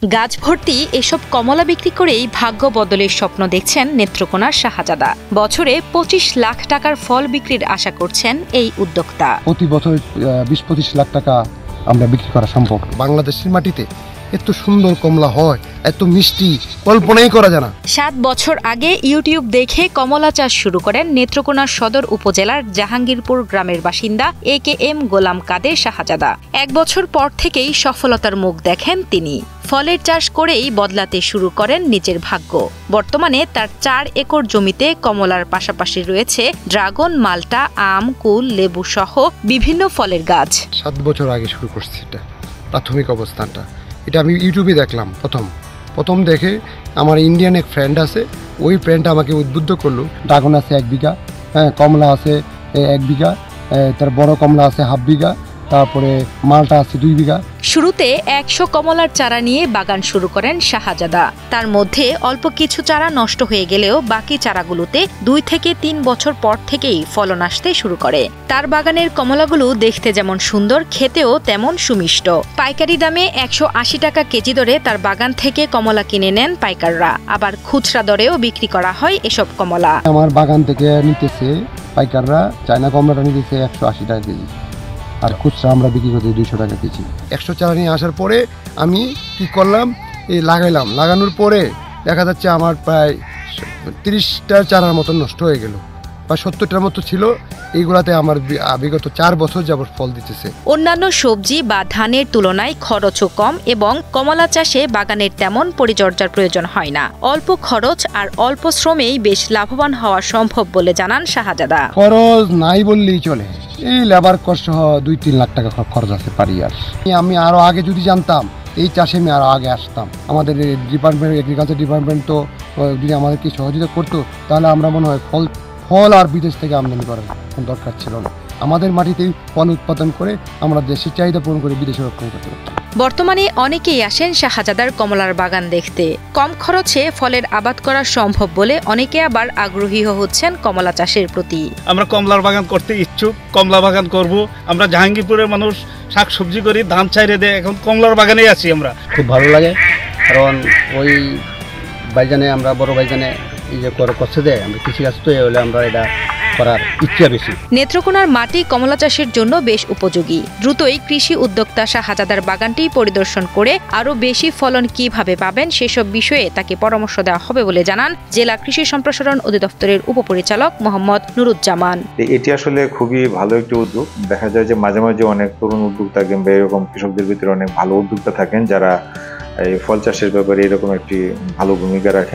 গাছ ভর্তি এসব কমলা বিক্রি করেই ভাগ্য বদলের স্বপ্ন দেখছেন নেত্রকোনার শাহজাদা। বছরে ২৫ লাখ টাকার ফল বিক্রির আশা করছেন এই উদ্যোক্তা। প্রতি বছর ২০-২৫ লাখ টাকা আমরা বিক্রি করা সম্ভব। বাংলাদেশের মাটিতে এত সুন্দর কমলা হয়, এত মিষ্টি, কল্পনাই করা যায় না। ৭ বছর আগে ইউটিউব দেখে কমলা চাষ শুরু করেন নেত্রকোনা সদর উপজেলার জাহাঙ্গীরপুর গ্রামের বাসিন্দা AKM গোলাম কাদের শাহজাদা। ১ বছর পর থেকেই সফলতার মুখ দেখেন তিনি। ফলের চাষ করেই বদলাতে শুরু করেন নিজের ভাগ্য। বর্তমানে তার ৪ একর জমিতে কমলার পাশাপাশি রয়েছে ড্রাগন, মাল্টা, আম, কুল, লেবু সহ বিভিন্ন ফলের গাছ। ৭ বছর আগে শুরু করছি এটা, প্রাথমিক অবস্থানটা। এটা আমি ইউটিউবে দেখলাম প্রথম দেখে আমার ইন্ডিয়ান এক ফ্রেন্ড আছে, ওই ফ্রেন্ডটা আমাকে উদ্বুদ্ধ করলো। ড্রাগন আছে ১ বিঘা, কমলা আছে ১ বিঘা, তার বড় কমলা আছে 1/2 বিঘা, তারপরে মালটা আছে 2 বিঘা। শুরুতে ১০০ কমলার চারা নিয়ে বাগান শুরু করেন শাহজাদা। তার মধ্যে অল্প কিছু চারা নষ্ট হয়ে গেলেও বাকি চারাগুলোতে ২ থেকে ৩ বছর পর থেকেই ফলন আসতে শুরু করে। তার বাগানের কমলাগুলো দেখতে যেমন সুন্দর, খেতেও তেমন সুমিষ্ট। পাইকারি দামে ১৮০ টাকা কেজি দরে তার বাগান থেকে কমলা কিনে নেন পাইকাররা, আবার খুচরা দরেও বিক্রি করা হয় এসব কমলা। আমার বাগান থেকে নিতেছে পাইকাররা, চায়না কমলাটা নিতেছে ১৮০ টাকা কেজি, আর খুচরা আমরা বিক্রি করতে ২০০ টাকা কেজি। ১০০ চারা নিয়ে আসার পরে আমি কি করলাম, এই লাগাইলাম। লাগানোর পরে দেখা যাচ্ছে আমার প্রায় ৩০টা চারার মতো নষ্ট হয়ে গেল, বা ৭০টার মতো ছিল। এইগুলাতে আমার বিগত ৪ বছর যাবত ফল দিতেছে। অন্যান্য সবজি বা ধানের তুলনায় খরচও কম এবং কমলা চাষে বাগানের তেমন পরিচর্যার প্রয়োজন হয় না। অল্প খরচ আর অল্প শ্রমেই বেশ লাভবান হওয়া সম্ভব বলে জানান শাহজাদা। খরচ নাই বললেই চলে, এই লেবার কষ্ট ২-৩ লাখ টাকা খরচ আছে পারি। আর আমি আরো আগে যদি জানতাম এই চাষে আমি আরো আগে আসতাম। আমাদের ডিপার্টমেন্ট, এগ্রিকালচার ডিপার্টমেন্ট তো যদি আমাদেরকে সহযোগিতা করতো, তাহলে আমরা মনে হয় ফল আর বিদেশ থেকে আমদানি করার দরকার ছিল না। আমাদের মাটিতেই ফল উৎপাদন করে আমরা দেশের চাহিদা পূরণ করে বিদেশে রপ্তানি করতে পারতাম। বর্তমানে অনেকেই আসেন শাহজাদার কমলার বাগান দেখতে। কম খরচে ফলের আবাদ করা সম্ভব বলে অনেকে আবার আগ্রহী হচ্ছেন কমলা চাষের প্রতি। আমরা কমলার বাগান করতে ইচ্ছুক, কমলা বাগান করব। আমরা জাহাঙ্গীরপুরের মানুষ, শাকসবজি করি, ধান চাইরে দেয়, এখন কমলার বাগানে আছি আমরা। খুব ভালো লাগে, কারণ ওই বাইজানে আমরা বড় বাইজানে এই যে করছে দেয়, আমরা কৃষিকাজ তো হলে আমরা এটা করার ইচ্ছা বেশি। নেত্রকোনার মাটি কমলা চাষের জন্য বেশ উপযোগী। দ্রুতই কৃষি উদ্যোক্তা শাহজাদার বাগানটি পরিদর্শন করে আরও বেশি ফলন কিভাবে পাবেন সেসব বিষয়ে তাকে পরামর্শ দেওয়া হবে বলে জানান জেলা কৃষি সম্প্রসারণ অধিদপ্তরের উপপরিচালক মোহাম্মদ নুরুজ্জামান। এটি আসলে খুবই ভালো একটি উদ্যোগ। দেখা যায় যে মাঝে মাঝে অনেক তরুণ উদ্যোক্তা কিংবা এরকম কৃষকদের ভিতরে অনেক ভালো উদ্যোক্তা থাকেন, যারা এই ফল চাষের ব্যাপারে এরকম একটি ভালো ভূমিকা রাখেন।